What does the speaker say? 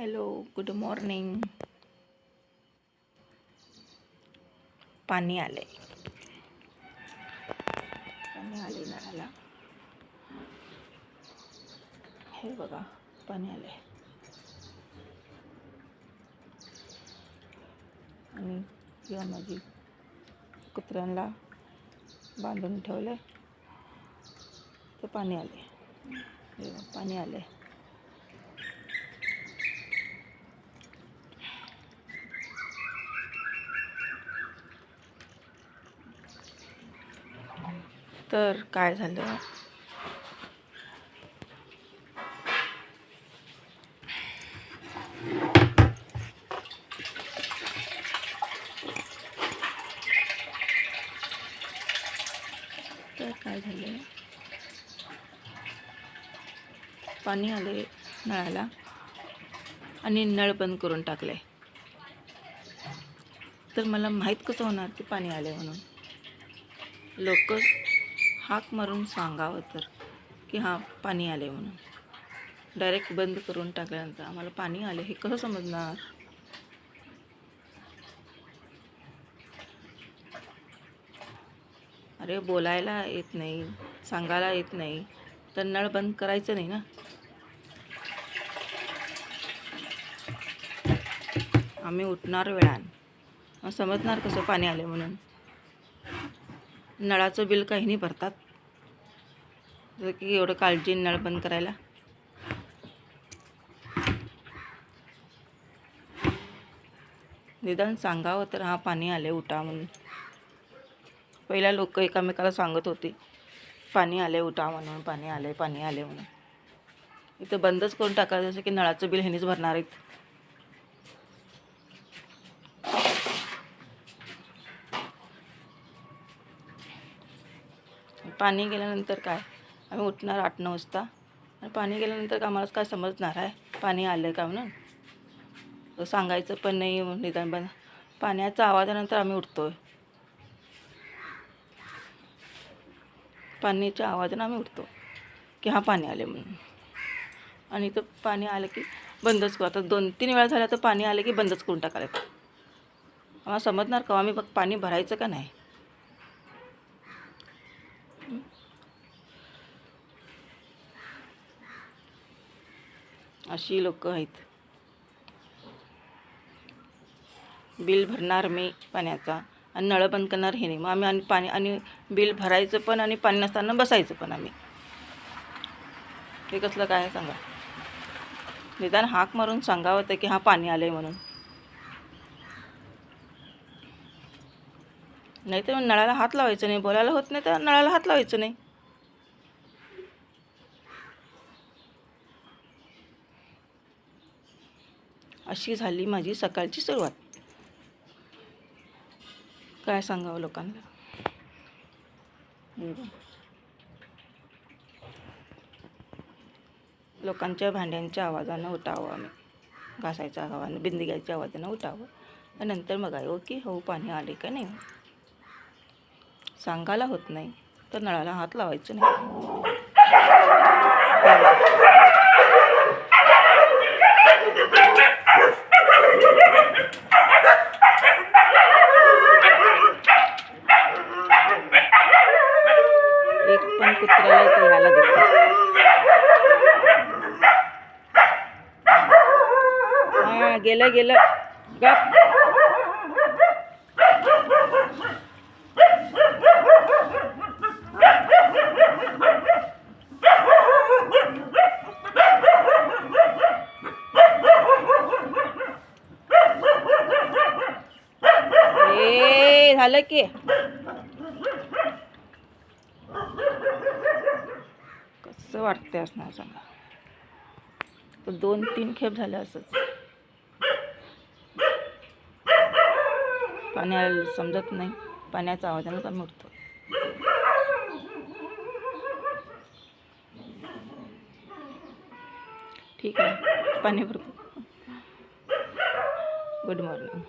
Hello, good morning. पाणी आले नळाला. हे बघा, पाणी आले. आणि किंवा माझी कुत्र्यांना बांधून ठेवले तर पाणी आले. हे बघा, पाणी आले. तर काय झालं, पाणी आले नळाला आणि नळ बंद करून टाकले. तर मला माहीत कसं होणार की पाणी आले म्हणून? लोक हाक मारून सांगावं तर की हां पाणी आले म्हणून. डायरेक्ट बंद करून टाकल्यानंतर आम्हाला पाणी आले हे कसं समजणार? अरे बोलायला येत नाही, सांगायला येत नाही तर नळ बंद करायचं नाही ना. आम्ही उठणार वेळान, समजणार कसं पाणी आले म्हणून? नळाचं बिल काही नाही भरतात जर की एवढं काळजी नळ बंद करायला. निदान सांगावं तर हां पाणी आले उठा म्हणून. पहिला लोक एकामेकाला सांगत होते पाणी आले उठा म्हणून, पाणी आले म्हणून. इथं बंदच करून टाकायचं जसं की नळाचं बिल ह्यांनीच भरणार आहेत. पाणी गेल्यानंतर काय, आम्ही उठणार 8-9 वाजता आणि पाणी गेल्यानंतर आम्हालाच काय समजणार आहे पाणी आलं का म्हणून? तर सांगायचं पण नाही निदान. बंद पाण्याचा आवाजानंतर आम्ही उठतोय. पाण्याच्या आवाजानं आम्ही उठतो की हां पाणी आले म्हणून. आणि इथं पाणी आलं की बंदच करू. आता 2-3 वेळा झाल्या तर पाणी आलं की बंदच करून टाकायला. आम्हाला समजणार का आम्ही पाणी भरायचं का नाही? अशी लोक आहेत. बिल भरणार मी पाण्याचा आणि नळ बंद करणार हे नाही. मग आम्ही आणि पाणी आणि बिल भरायचं पण आणि पाणी नसताना बसायचं पण आम्ही. हे कसलं काय सांगा? निदान हाक मारून सांगावं तर की हां पाणी आलं आहे म्हणून. नाही तर नळाला हात लावायचं नाही. बोलायला होत नाही तर नळाला हात लावायचं नाही. अशी झाली माझी सकाळची सुरुवात. काय सांगावं लोकांना? लोकांच्या भांड्यांच्या आवाजानं उठावं आम्ही, घासायच्या आवाजानं, बिंदी घ्यायच्या आवाजानं उठावं आणि नंतर मग आहे की हो पाणी आले का नाही. सांगायला होत नाही तर नळाला हात लावायचं नाही. एक पण कुत्र्याला इथे यायला देत नाही. हां गेलं गप. ए झालं की कसं वाटते असणार सांगा? तर 2-3 खेप झालं असंच. पाणी समजत नाही, पाण्याचा आवाजानंच आम्ही उठतो. ठीक आहे, पाणी भरतो. Good morning.